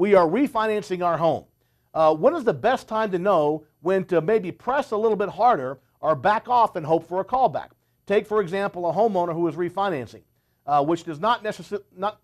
we are refinancing our home. When is the best time to know when to maybe press a little bit harder or back off and hope for a callback? Take, for example, a homeowner who is refinancing, which does not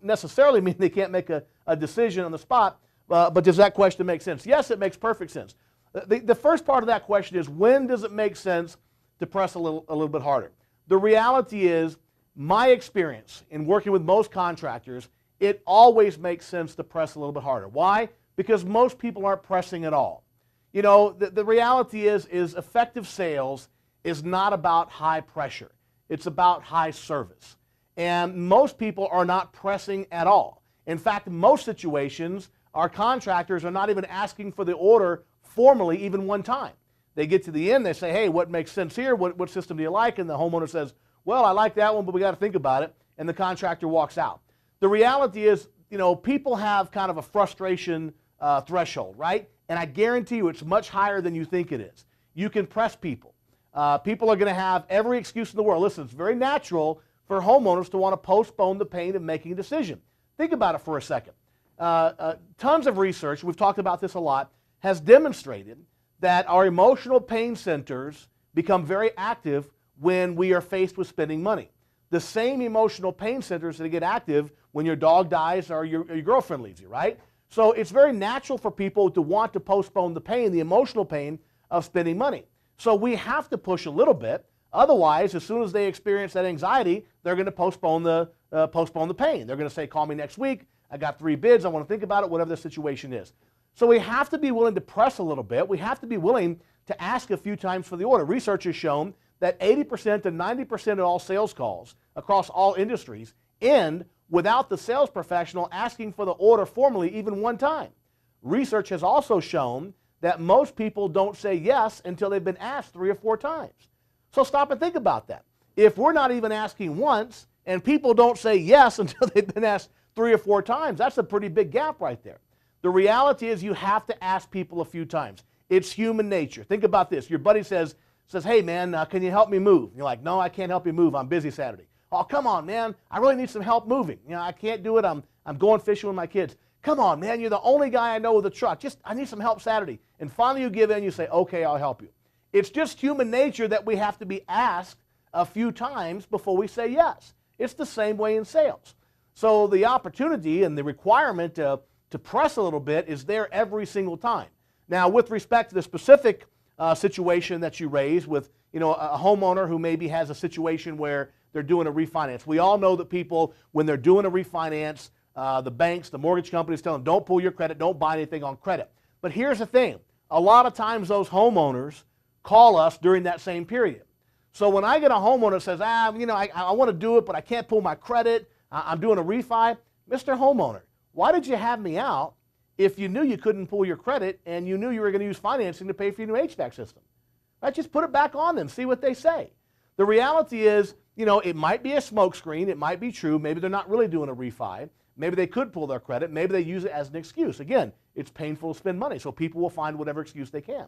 necessarily mean they can't make a decision on the spot, but does that question make sense? Yes, it makes perfect sense. The first part of that question is, when does it make sense to press a little bit harder? The reality is, my experience in working with most contractors, it always makes sense to press a little bit harder. Why? Because most people aren't pressing at all. You know, the reality is effective sales is not about high pressure. It's about high service. And most people are not pressing at all. In fact, in most situations, our contractors are not even asking for the order formally even one time. They get to the end, they say, hey, what makes sense here? What system do you like? And the homeowner says, well, I like that one, but we got to think about it. And the contractor walks out. The reality is, you know, people have kind of a frustration threshold, right? And I guarantee you it's much higher than you think it is. You can press people. People are going to have every excuse in the world. Listen, it's very natural for homeowners to want to postpone the pain of making a decision. Think about it for a second. Tons of research, we've talked about this a lot, has demonstrated that our emotional pain centers become very active when we are faced with spending money. The same emotional pain centers that get active when your dog dies or your girlfriend leaves you, right? So it's very natural for people to want to postpone the pain, the emotional pain of spending money. So we have to push a little bit. Otherwise, as soon as they experience that anxiety, they're going to postpone the pain. They're going to say, call me next week. I got 3 bids. I want to think about it, whatever the situation is. So we have to be willing to press a little bit. We have to be willing to ask a few times for the order. Research has shown that 80% to 90% of all sales calls across all industries end without the sales professional asking for the order formally even one time. Research has also shown that most people don't say yes until they've been asked 3 or 4 times. So stop and think about that. If we're not even asking once and people don't say yes until they've been asked 3 or 4 times, that's a pretty big gap right there. The reality is you have to ask people a few times. It's human nature. Think about this. Your buddy says, hey man, can you help me move? You're like, no, I can't help you move. I'm busy Saturday. Oh, come on, man. I really need some help moving. You know, I can't do it. I'm going fishing with my kids. Come on, man. You're the only guy I know with a truck. I need some help Saturday. And finally you give in. You say, okay, I'll help you. It's just human nature that we have to be asked a few times before we say yes. It's the same way in sales. So the opportunity and the requirement to press a little bit is there every single time. Now, with respect to the specific situation that you raised with, you know, a homeowner who maybe has a situation where they're doing a refinance. We all know that people, when they're doing a refinance, the banks, the mortgage companies tell them, don't pull your credit, don't buy anything on credit. But here's the thing. A lot of times those homeowners call us during that same period. So when I get a homeowner that says, you know, I want to do it, but I can't pull my credit, I'm doing a refi, Mr. Homeowner, why did you have me out if you knew you couldn't pull your credit and you knew you were going to use financing to pay for your new HVAC system? Right? Just put it back on them, see what they say. The reality is, you know, it might be a smokescreen, it might be true, maybe they're not really doing a refi, maybe they could pull their credit, maybe they use it as an excuse. Again, it's painful to spend money, so people will find whatever excuse they can.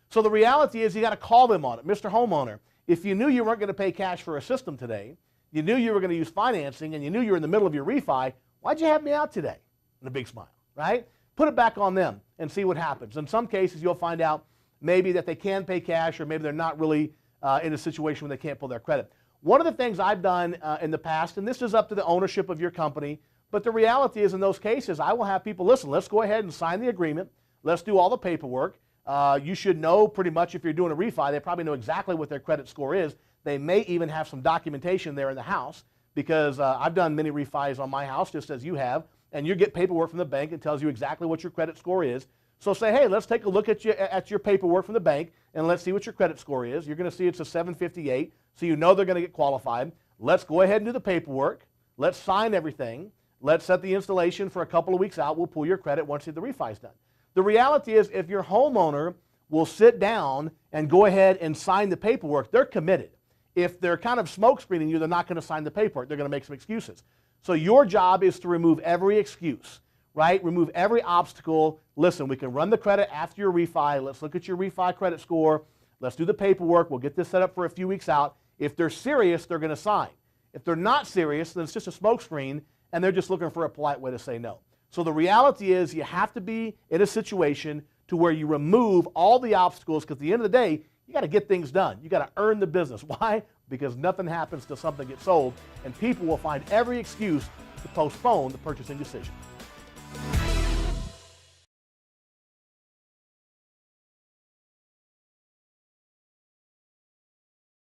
So the reality is you got to call them on it. Mr. Homeowner, if you knew you weren't going to pay cash for a system today, you knew you were going to use financing, and you knew you were in the middle of your refi, why'd you have me out today? And a big smile, right? Put it back on them and see what happens. In some cases, you'll find out maybe that they can pay cash, or maybe they're not really in a situation where they can't pull their credit. One of the things I've done in the past, and this is up to the ownership of your company, but the reality is in those cases, I will have people, listen, let's go ahead and sign the agreement. Let's do all the paperwork. You should know pretty much if you're doing a refi, they probably know exactly what their credit score is. They may even have some documentation there in the house, because I've done many refis on my house, just as you have, and you get paperwork from the bank that tells you exactly what your credit score is. So say, hey, let's take a look at your paperwork from the bank, and let's see what your credit score is. You're going to see it's a 758, so you know they're going to get qualified. Let's go ahead and do the paperwork. Let's sign everything. Let's set the installation for a couple of weeks out. We'll pull your credit once the refi is done. The reality is, if your homeowner will sit down and go ahead and sign the paperwork, they're committed. If they're kind of smoke screening you, they're not going to sign the paperwork. They're going to make some excuses. So your job is to remove every excuse, right? Remove every obstacle. Listen, we can run the credit after your refi. Let's look at your refi credit score. Let's do the paperwork. We'll get this set up for a few weeks out. If they're serious, they're going to sign. If they're not serious, then it's just a smoke screen, and they're just looking for a polite way to say no. So the reality is you have to be in a situation to where you remove all the obstacles, because at the end of the day, you got to get things done. You got to earn the business. Why? Because nothing happens till something gets sold, and people will find every excuse to postpone the purchasing decision.